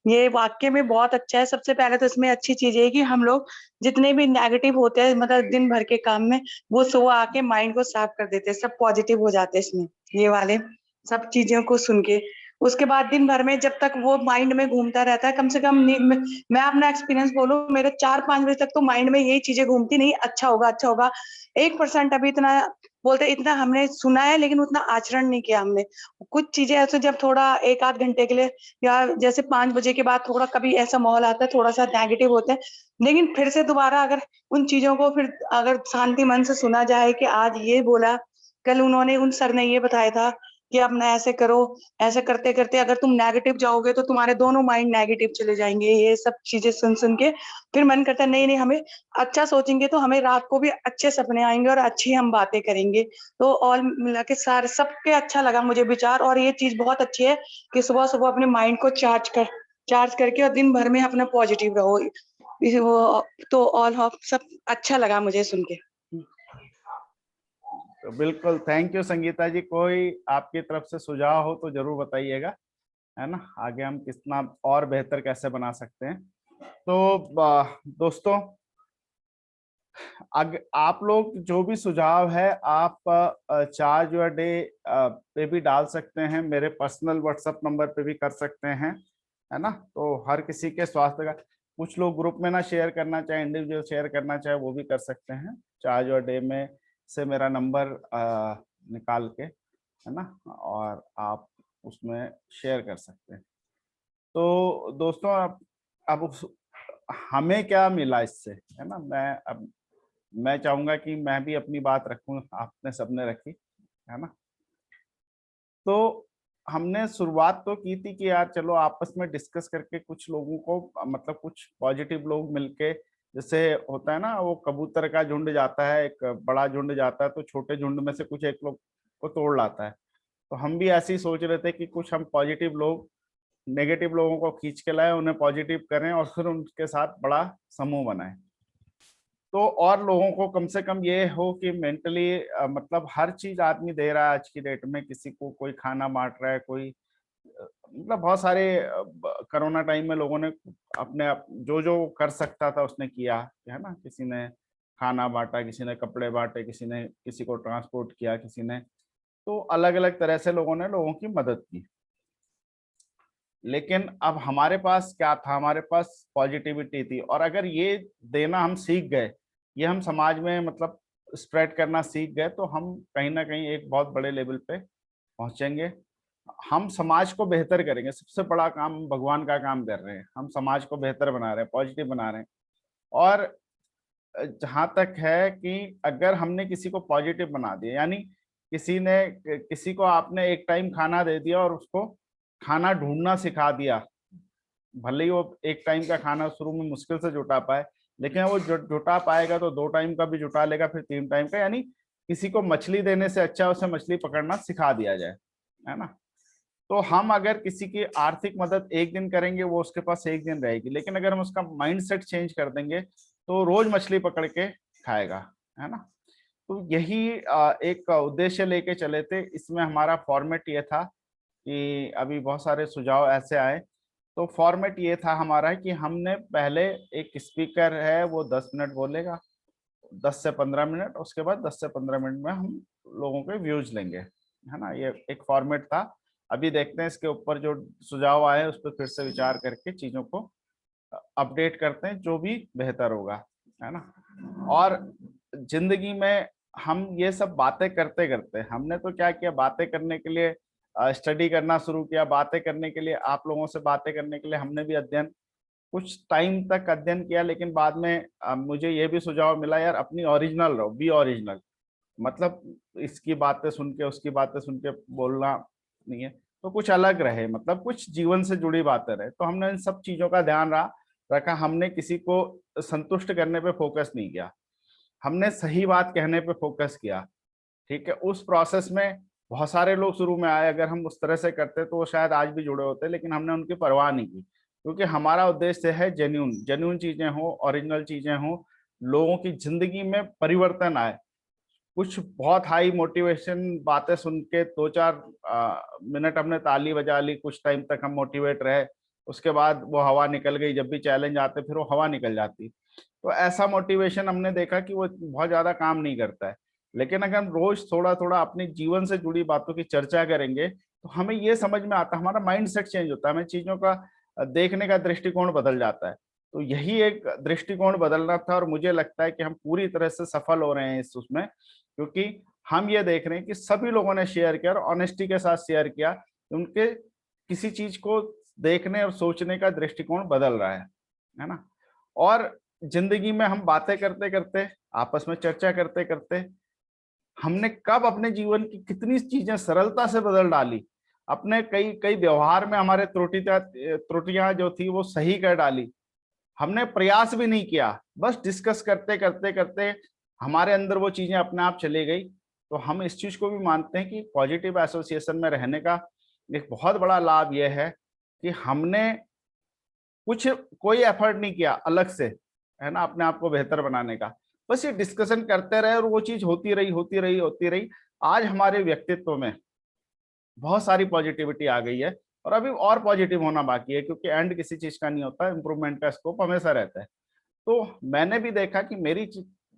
ये वाक्य में बहुत अच्छा है। सबसे पहले तो इसमें अच्छी चीज है कि हम लोग जितने भी नेगेटिव होते हैं मतलब दिन भर के काम में, वो सुबह आके माइंड को साफ कर देते हैं, सब पॉजिटिव हो जाते हैं इसमें, ये वाले सब चीजों को सुन के। उसके बाद दिन भर में जब तक वो माइंड में घूमता रहता है, कम से कम मैं अपना एक्सपीरियंस बोलूं, मेरे 4-5 बजे तक तो माइंड में यही चीजें घूमती, नहीं अच्छा होगा अच्छा होगा। 1% अभी इतना बोलते, इतना हमने सुना है लेकिन उतना आचरण नहीं किया हमने। कुछ चीजें ऐसे जब थोड़ा 1-8 घंटे के लिए, या जैसे 5 बजे के बाद थोड़ा कभी ऐसा माहौल आता है थोड़ा सा नेगेटिव होता है, लेकिन फिर से दोबारा अगर उन चीजों को फिर अगर शांति मन से सुना जाए कि आज ये बोला, कल उन्होंने उन सर ने ये बताया था कि अपना ऐसे करो, ऐसे करते करते अगर तुम नेगेटिव जाओगे तो तुम्हारे दोनों माइंड नेगेटिव चले जाएंगे। ये सब चीजें सुन सुन के फिर मन करता है नहीं नहीं, हमें अच्छा सोचेंगे तो हमें रात को भी अच्छे सपने आएंगे और अच्छी हम बातें करेंगे। तो ऑल मिला के सारे सबके अच्छा लगा मुझे विचार। और ये चीज बहुत अच्छी है कि सुबह सुबह अपने माइंड को चार्ज करके और दिन भर में अपना पॉजिटिव रहो। वो तो ऑल सब अच्छा लगा मुझे सुन के। तो बिल्कुल, थैंक यू संगीता जी। कोई आपकी तरफ से सुझाव हो तो जरूर बताइएगा, है ना, आगे हम कितना और बेहतर कैसे बना सकते हैं। तो दोस्तों, आप लोग जो भी सुझाव है आप चार्ज योर डे पे भी डाल सकते हैं, मेरे पर्सनल व्हाट्सएप नंबर पे भी कर सकते हैं, है ना। तो हर किसी के स्वास्थ्य का, कुछ लोग ग्रुप में ना शेयर करना चाहे, इंडिविजुअल शेयर करना चाहे, वो भी कर सकते हैं। चार्ज योर डे में से मेरा नंबर निकाल के, है ना, और आप उसमें शेयर कर सकते हैं। तो दोस्तों, अब हमें क्या मिला इससे, है ना, मैं चाहूंगा कि मैं भी अपनी बात रखूं, आपने सबने रखी, है ना। तो हमने शुरुआत तो की थी कि यार चलो आपस में डिस्कस करके कुछ लोगों को, मतलब कुछ पॉजिटिव लोग मिलके, जैसे होता है ना, वो कबूतर का झुंड जाता है, एक बड़ा झुंड जाता है तो छोटे झुंड में से कुछ एक लोग को तोड़ लाता है। तो हम भी ऐसे ही सोच रहे थे कि कुछ हम पॉजिटिव लोग नेगेटिव लोगों को खींच के लाए, उन्हें पॉजिटिव करें और फिर उनके साथ बड़ा समूह बनाएं। तो और लोगों को कम से कम ये हो कि मेंटली, मतलब हर चीज आदमी दे रहा है आज की डेट में, किसी को कोई खाना बांट रहा है, कोई मतलब बहुत सारे कोरोना टाइम में लोगों ने अपने जो जो कर सकता था उसने किया, है ना। किसी ने खाना बांटा, किसी ने कपड़े बांटे, किसी ने किसी को ट्रांसपोर्ट किया, किसी ने, तो अलग अलग तरह से लोगों ने लोगों की मदद की। लेकिन अब हमारे पास क्या था, हमारे पास पॉजिटिविटी थी, और अगर ये देना हम सीख गए, ये हम समाज में मतलब स्प्रेड करना सीख गए, तो हम कहीं ना कहीं एक बहुत बड़े लेवल पे पहुंचेंगे। हम समाज को बेहतर करेंगे। सबसे बड़ा काम भगवान का काम कर रहे हैं, हम समाज को बेहतर बना रहे हैं, पॉजिटिव बना रहे हैं। और जहां तक है कि अगर हमने किसी को पॉजिटिव बना दिया, यानी किसी को आपने एक टाइम खाना दे दिया और उसको खाना ढूंढना सिखा दिया, भले ही वो एक टाइम का खाना शुरू में मुश्किल से जुटा पाए, लेकिन वो जुटा पाएगा तो 2 टाइम का भी जुटा लेगा, फिर 3 टाइम का। यानी किसी को मछली देने से अच्छा उसे मछली पकड़ना सिखा दिया जाए, है ना। तो हम अगर किसी की आर्थिक मदद एक दिन करेंगे, वो उसके पास एक दिन रहेगी, लेकिन अगर हम उसका माइंड सेट चेंज कर देंगे तो रोज मछली पकड़ के खाएगा, है ना। तो यही एक उद्देश्य लेके चले थे। इसमें हमारा फॉर्मेट ये था कि अभी बहुत सारे सुझाव ऐसे आए, तो फॉर्मेट ये था हमारा कि हमने पहले एक स्पीकर है, वो 10 मिनट बोलेगा, 10 से 15 मिनट, उसके बाद 10 से 15 मिनट में हम लोगों के व्यूज लेंगे, है ना। ये एक फॉर्मेट था। अभी देखते हैं इसके ऊपर जो सुझाव आए उस पर फिर से विचार करके चीजों को अपडेट करते हैं, जो भी बेहतर होगा, है ना। और जिंदगी में हम ये सब बातें करते करते, हमने तो क्या किया, बातें करने के लिए स्टडी करना शुरू किया, बातें करने के लिए, आप लोगों से बातें करने के लिए हमने भी अध्ययन, कुछ टाइम तक अध्ययन किया, लेकिन बाद में मुझे ये भी सुझाव मिला, यार अपनी ओरिजिनल रहो, बी ओरिजिनल। मतलब इसकी बातें सुन के उसकी बातें सुन के बोलना नहीं है, तो कुछ अलग रहे, मतलब कुछ जीवन से जुड़ी बातें रहे। तो हमने इन सब चीजों का ध्यान रखा। हमने किसी को संतुष्ट करने पे फोकस नहीं किया, हमने सही बात कहने पे फोकस किया, ठीक है। उस प्रोसेस में बहुत सारे लोग शुरू में आए, अगर हम उस तरह से करते तो वो शायद आज भी जुड़े होते, लेकिन हमने उनकी परवाह नहीं की, क्योंकि हमारा उद्देश्य है जेन्युइन चीजें हो, ओरिजिनल चीजें हो, लोगों की जिंदगी में परिवर्तन आए, कुछ बहुत हाई मोटिवेशन बातें सुन के 2-4 मिनट हमने ताली बजा ली, कुछ टाइम तक हम मोटिवेट रहे, उसके बाद वो हवा निकल गई। जब भी चैलेंज आते फिर वो हवा निकल जाती। तो ऐसा मोटिवेशन हमने देखा कि वो बहुत ज्यादा काम नहीं करता है। लेकिन अगर हम रोज थोड़ा थोड़ा अपने जीवन से जुड़ी बातों की चर्चा करेंगे तो हमें ये समझ में आता है, हमारा माइंड सेट चेंज होता है, हमें चीजों का देखने का दृष्टिकोण बदल जाता है। तो यही एक दृष्टिकोण बदलना था और मुझे लगता है कि हम पूरी तरह से सफल हो रहे हैं इस उसमें, क्योंकि हम ये देख रहे हैं कि सभी लोगों ने शेयर किया और ऑनेस्टी के साथ शेयर किया, उनके किसी चीज को देखने और सोचने का दृष्टिकोण बदल रहा है ना। और जिंदगी में हम बातें करते करते, आपस में चर्चा करते करते, हमने कब अपने जीवन की कितनी चीजें सरलता से बदल डाली, अपने कई कई व्यवहार में हमारे त्रुटियां जो थी वो सही कर डाली। हमने प्रयास भी नहीं किया, बस डिस्कस करते करते करते हमारे अंदर वो चीजें अपने आप चली गई। तो हम इस चीज को भी मानते हैं कि पॉजिटिव एसोसिएशन में रहने का एक बहुत बड़ा लाभ यह है कि हमने कोई एफर्ट नहीं किया अलग से, है ना, अपने आप को बेहतर बनाने का। बस ये डिस्कशन करते रहे और वो चीज होती रही होती रही होती रही। आज हमारे व्यक्तित्व में बहुत सारी पॉजिटिविटी आ गई है और अभी और पॉजिटिव होना बाकी है, क्योंकि एंड किसी चीज का नहीं होता, इंप्रूवमेंट का स्कोप हमेशा रहता है। तो मैंने भी देखा कि मेरी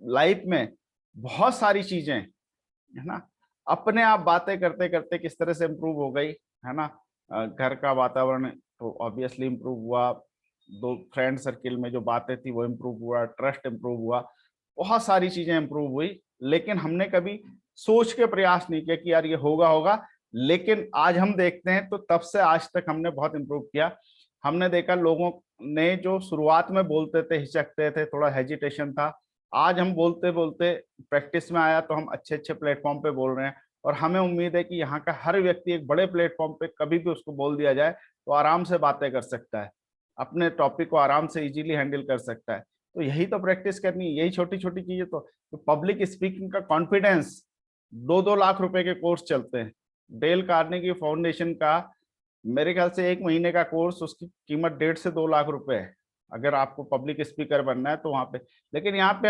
लाइफ में बहुत सारी चीजें, है ना, अपने आप बातें करते करते किस तरह से इम्प्रूव हो गई, है ना। घर का वातावरण तो ऑब्वियसली इम्प्रूव हुआ, दो फ्रेंड सर्किल में जो बातें थी वो इम्प्रूव हुआ, ट्रस्ट इम्प्रूव हुआ, बहुत सारी चीजें इम्प्रूव हुई। लेकिन हमने कभी सोच के प्रयास नहीं किया कि यार ये होगा होगा। लेकिन आज हम देखते हैं तो तब से आज तक हमने बहुत इम्प्रूव किया। हमने देखा लोगों ने जो शुरुआत में बोलते थे, हिचकते थे, थोड़ा हेजिटेशन था, आज हम बोलते बोलते प्रैक्टिस में आया तो हम अच्छे अच्छे प्लेटफॉर्म पे बोल रहे हैं। और हमें उम्मीद है कि यहाँ का हर व्यक्ति एक बड़े प्लेटफॉर्म पे कभी भी उसको बोल दिया जाए तो आराम से बातें कर सकता है, अपने टॉपिक को आराम से इजीली हैंडल कर सकता है। तो यही तो प्रैक्टिस करनी है, यही छोटी छोटी चीजें। तो पब्लिक स्पीकिंग का कॉन्फिडेंस, 2-2 लाख रुपए के कोर्स चलते हैं। डेल कार्नेगी फाउंडेशन का मेरे ख्याल से 1 महीने का कोर्स, उसकी कीमत 1.5 से 2 लाख रुपए है, अगर आपको पब्लिक स्पीकर बनना है तो वहां पे। लेकिन यहाँ पे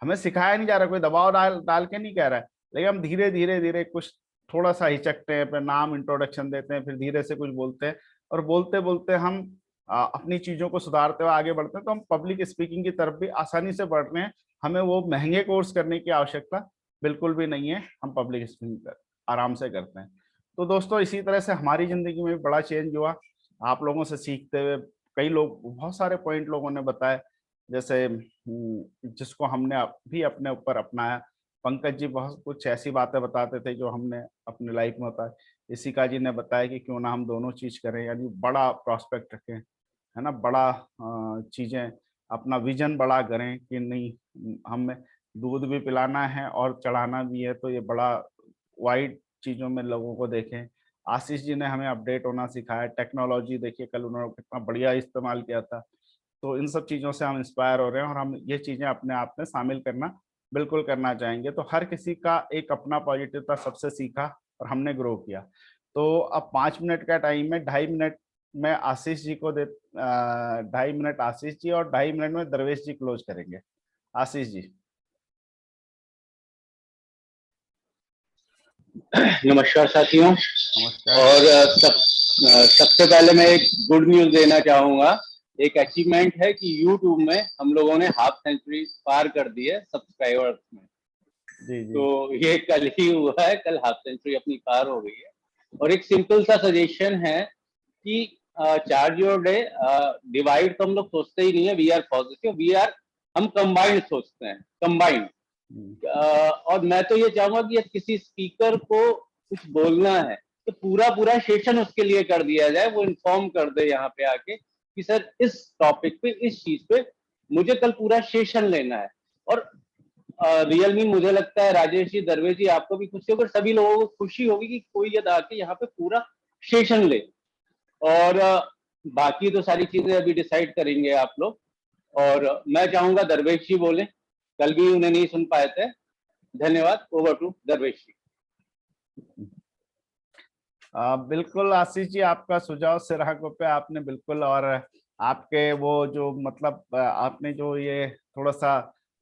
हमें सिखाया नहीं जा रहा, कोई दबाव डाल के नहीं कह रहा है, लेकिन हम धीरे धीरे धीरे कुछ थोड़ा सा हिचकते हैं, अपने नाम इंट्रोडक्शन देते हैं, फिर धीरे से कुछ बोलते हैं और बोलते बोलते हम अपनी चीजों को सुधारते हुए आगे बढ़ते हैं। तो हम पब्लिक स्पीकिंग की तरफ भी आसानी से बढ़ रहे हैं। हमें वो महंगे कोर्स करने की आवश्यकता बिल्कुल भी नहीं है, हम पब्लिक स्पीकिंग आराम से करते हैं। तो दोस्तों इसी तरह से हमारी जिंदगी में भी बड़ा चेंज हुआ आप लोगों से सीखते हुए। कई लोग, बहुत सारे पॉइंट लोगों ने बताए, जैसे जिसको हमने भी अपने ऊपर अपनाया। पंकज जी बहुत कुछ ऐसी बातें बताते थे जो हमने अपने लाइफ में बताया। इसिका जी ने बताया कि क्यों ना हम दोनों चीज करें, यानी बड़ा प्रॉस्पेक्ट रखें, है ना, बड़ा चीजें, अपना विजन बड़ा करें कि नहीं हमें दूध भी पिलाना है और चढ़ाना भी है। तो ये बड़ा वाइड चीजों में लोगों को देखें। आशीष जी ने हमें अपडेट होना सिखाया। टेक्नोलॉजी देखिए कल उन्होंने कितना बढ़िया इस्तेमाल किया था। तो इन सब चीज़ों से हम इंस्पायर हो रहे हैं और हम ये चीज़ें अपने आप में शामिल करना बिल्कुल करना चाहेंगे। तो हर किसी का एक अपना पॉजिटिव था, सबसे सीखा और हमने ग्रो किया। तो अब 5 मिनट का टाइम है, 2.5 मिनट में आशीष जी को 2.5 मिनट आशीष जी और 2.5 मिनट में दरवेश जी क्लोज करेंगे। आशीष जी। नमस्कार साथियों। नमस्कार। और सबसे पहले मैं एक गुड न्यूज देना चाहूंगा। एक अचीवमेंट है कि YouTube में हम लोगों ने हाफ सेंचुरी पार कर दी है सब्सक्राइबर्स में। जी जी। तो ये कल ही हुआ है, कल हाफ सेंचुरी अपनी पार हो गई है। और एक सिंपल सा सजेशन है कि चार्ज योर डे, डिवाइड तो हम लोग सोचते ही नहीं है, वी आर पॉजिटिव, हम कंबाइंड सोचते हैं, कंबाइंड। और मैं तो ये चाहूंगा कि किसी स्पीकर को कुछ बोलना है तो पूरा सेशन उसके लिए कर दिया जाए, वो इन्फॉर्म कर दे यहाँ पे आके कि सर इस टॉपिक पे, इस चीज पे मुझे कल पूरा सेशन लेना है। और रियल में मुझे लगता है राजेश जी, दरवेश जी, आपको भी खुशी होगी, सभी लोगों को खुशी होगी कि कोई ये आके यहाँ पे पूरा सेशन ले। और बाकी तो सारी चीजें अभी डिसाइड करेंगे आप लोग। और मैं चाहूंगा दरवेश जी बोले, कल भी उन्हें नहीं सुन पाए थे। धन्यवाद। ओवर टू दरवेश जी। बिल्कुल आशीष जी, आपका सुझाव सिरागों पे आपने बिल्कुल, और आपके वो जो मतलब आपने जो ये थोड़ा सा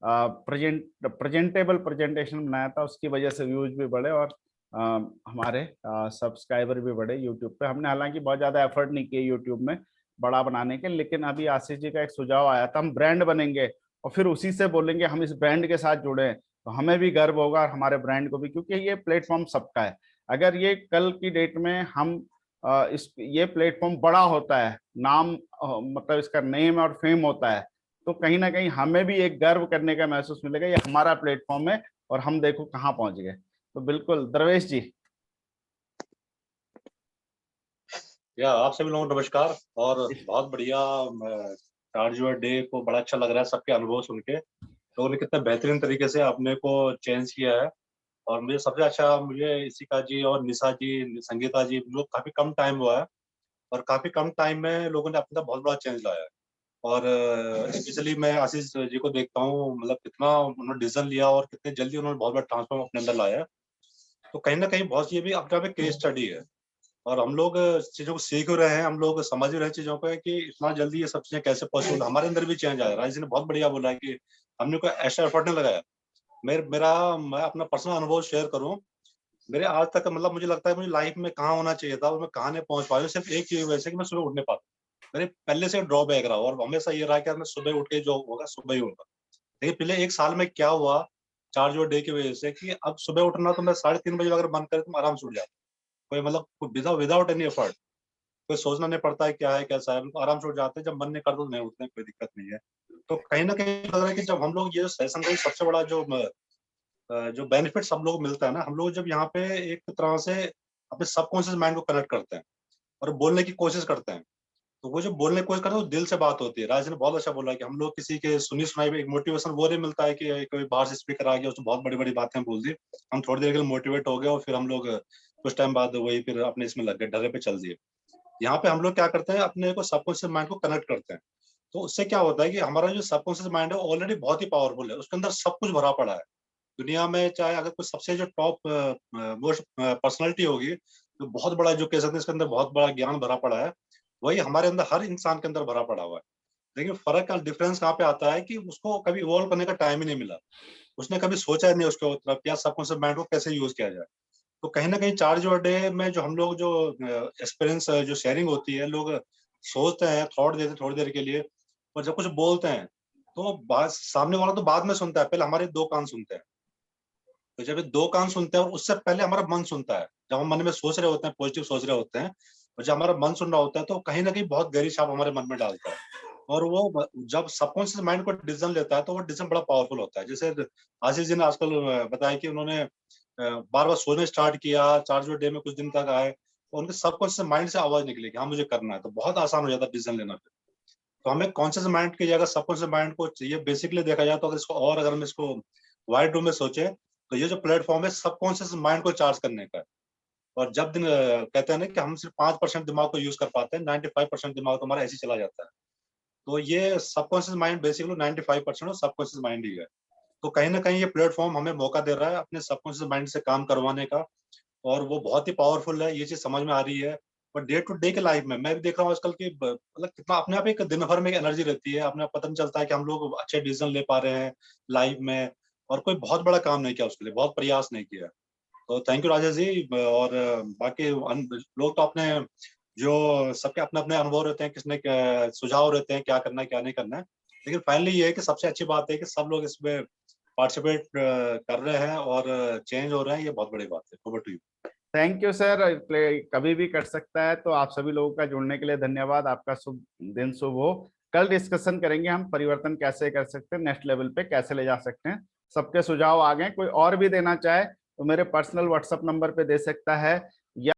प्रेजेंटेबल प्रेजेंटेशन बनाया था, उसकी वजह से व्यूज भी बढ़े और हमारे सब्सक्राइबर भी बढ़े यूट्यूब पे। हमने हालांकि बहुत ज़्यादा एफर्ट नहीं किए यूट्यूब में बड़ा बनाने के, लेकिन अभी आशीष जी का एक सुझाव आया था, हम ब्रांड बनेंगे और फिर उसी से बोलेंगे हम इस ब्रांड के साथ जुड़े हैं, तो हमें भी गर्व होगा और हमारे ब्रांड को भी, क्योंकि ये प्लेटफॉर्म सबका है। अगर ये कल की डेट में हम ये प्लेटफॉर्म बड़ा होता है, नाम मतलब इसका नेम और फेम होता है, तो कहीं ना कहीं हमें भी एक गर्व करने का महसूस मिलेगा, ये हमारा प्लेटफॉर्म है और हम देखो कहाँ पहुंच गए। तो बिल्कुल दरवेश जी। या आप सभी लोगों को नमस्कार और बहुत बढ़िया। चार्ज योर डे को बड़ा अच्छा लग रहा है, सबके अनुभव सुन के लोगों ने कितने बेहतरीन तरीके से अपने को चेंज किया है। और मुझे सबसे अच्छा मुझे इशिका जी और निशा जी, संगीता जी, लोग काफी कम टाइम हुआ है और काफी कम टाइम में लोगों ने अपना बहुत बड़ा चेंज लाया है। और स्पेशली मैं आशीष जी को देखता हूँ, मतलब कितना उन्होंने डिसीजन लिया और कितने जल्दी उन्होंने बहुत बड़ा ट्रांसफॉर्म अपने अंदर लाया है। तो कहीं ना कहीं बहुत ये भी अपने आप एक केस स्टडी है और हम लोग चीजों को सीख रहे हैं, हम लोग समझ रहे हैं चीजों को कि इतना जल्दी ये सब चीजें कैसे पॉसिबल। हमारे अंदर भी चेंज आया। राज जी ने बहुत बढ़िया बोला है कि हमने कोई एक्स्ट्रा एफर्ट नहीं लगाया। मैं अपना पर्सनल अनुभव शेयर करूं। मेरे आज तक मतलब मुझे लगता है मुझे लाइफ में कहाँ होना चाहिए था और मैं कहाँ नहीं पहुंच पाया, सिर्फ एक चीज वैसे कि मैं सुबह उठने पाता। मेरे पहले से ड्रॉबैक रहा और हमेशा ये रहा कि मैं सुबह उठ के जो होगा सुबह ही होगा। लेकिन पिछले एक साल में क्या हुआ चार्ज योर डे की वजह से कि अब सुबह उठना तो मैं 3:30 बजे अगर मन करे तो आराम से उठ जाता। कोई मतलब विदाउट एनी एफर्ट, कोई सोचना नहीं पड़ता है क्या है कैसा है, आराम से उठ जाते हैं। जब मन नहीं करता तो नहीं उठते, कोई दिक्कत नहीं है। तो कहीं ना कहीं लग रहा है कि जब हम लोग ये सेशन का सबसे बड़ा जो बेनिफिट सब लोग मिलता है ना, हम लोग जब यहाँ पे एक तरह से अपने सबकॉन्शियस माइंड को कनेक्ट करते हैं और बोलने की कोशिश करते हैं, तो वो जो बोलने की कोशिश करते हैं वो दिल से बात होती है। राज ने बहुत अच्छा बोला कि हम लोग किसी के सुनी सुनाई में एक मोटिवेशन वो नहीं मिलता है कि कोई बाहर से स्पीकर आ गया उसने बहुत बड़ी बड़ी बातें बोल दी, हम थोड़ी देर के लिए मोटिवेट हो गए और फिर हम लोग कुछ टाइम बाद वही फिर अपने इसमें लग गए, ढर्रे पे चल दिए। यहाँ पे हम लोग क्या करते हैं, अपने को सबकॉन्शियस माइंड को कनेक्ट करते हैं। तो उससे क्या होता है कि हमारा जो सबकॉन्शियस माइंड है ऑलरेडी बहुत ही पावरफुल है, उसके अंदर सब कुछ भरा पड़ा है। दुनिया में चाहे अगर कोई सबसे जो टॉप मोस्ट पर्सनालिटी होगी तो बहुत बड़ा जो कह सकते हैं इसके अंदर बहुत बड़ा ज्ञान भरा पड़ा है, वही हमारे अंदर हर इंसान के अंदर भरा पड़ा हुआ है। लेकिन फर्क का डिफरेंस कहाँ पे आता है कि उसको कभी इवॉल्व करने का टाइम ही नहीं मिला, उसने कभी सोचा ही नहीं उसके तरफ क्या सबकॉन्शियस माइंड को कैसे यूज किया जाए। तो कहीं ना कहीं चार्ज योर डे में जो हम लोग जो एक्सपीरियंस जो शेयरिंग होती है, लोग सोचते हैं थॉट देते हैं थोड़ी देर के लिए और जब कुछ बोलते हैं तो बात सामने वाला तो बाद में सुनता है, पहले हमारे दो कान सुनते हैं। तो जब ये दो कान सुनते हैं और उससे पहले हमारा मन सुनता है, जब हम मन में सोच रहे होते हैं पॉजिटिव सोच रहे होते हैं और जब हमारा मन सुन रहा होता है तो कहीं ना कहीं बहुत गहरी छाप हमारे मन में डालता है। और वो जब सबकॉन्शियस माइंड को डिसीजन लेता है तो वो डिसीजन बड़ा पावरफुल होता है। जैसे आशीष जी ने आजकल बताया कि उन्होंने बार बार सोचना स्टार्ट किया, चार्ज डे में कुछ दिन तक आए तो उनके सबकॉन्शियस माइंड से आवाज निकली कि हाँ मुझे करना है, तो बहुत आसान हो जाता है डिसीजन लेना। तो हमें कॉन्शियस माइंड की जगह सबकॉन्शियस माइंड को चाहिए। बेसिकली देखा जाए तो अगर इसको और अगर हम इसको वाइड रूम में सोचे तो ये जो प्लेटफॉर्म है सबकॉन्शियस माइंड को चार्ज करने का है। और जब कहते हैं ना कि हम सिर्फ 5% दिमाग को यूज कर पाते हैं, 95% दिमाग तो हमारा ऐसे ही चला जाता है। तो ये subconscious mind basically 95% subconscious mind ही है। तो कहीं ना कहीं ये प्लेटफॉर्म हमें मौका दे रहा है अपने सबकॉन्शियस माइंड से काम करवाने का और वो बहुत ही पावरफुल है, ये चीज समझ में आ रही है। और डे टू डे के लाइफ में मैं भी देख रहा हूँ आजकल की मतलब कितना अपने आप एक दिन भर में एनर्जी रहती है, अपने आप पता नहीं चलता है कि हम लोग अच्छे डिसीजन ले पा रहे हैं लाइफ में और कोई बहुत बड़ा काम नहीं किया उसके लिए, बहुत प्रयास नहीं किया। तो थैंक यू राजेश जी। और बाकी लोग तो अपने जो सबके अपने अपने अनुभव रहते हैं, किसने सुझाव रहते हैं क्या करना है क्या नहीं करना है, लेकिन फाइनली ये है कि सबसे अच्छी बात है कि सब लोग इसमें पार्टिसिपेट कर रहे हैं और चेंज हो रहे हैं, ये बहुत बड़ी बात है। Over to you. Thank you sir. कभी भी कर सकता है। तो आप सभी लोगों का जुड़ने के लिए धन्यवाद। आपका शुभ दिन शुभ हो। कल डिस्कशन करेंगे हम परिवर्तन कैसे कर सकते हैं, नेक्स्ट लेवल पे कैसे ले जा सकते हैं। सबके सुझाव आ गए, कोई और भी देना चाहे तो मेरे पर्सनल व्हाट्सएप नंबर पे दे सकता है।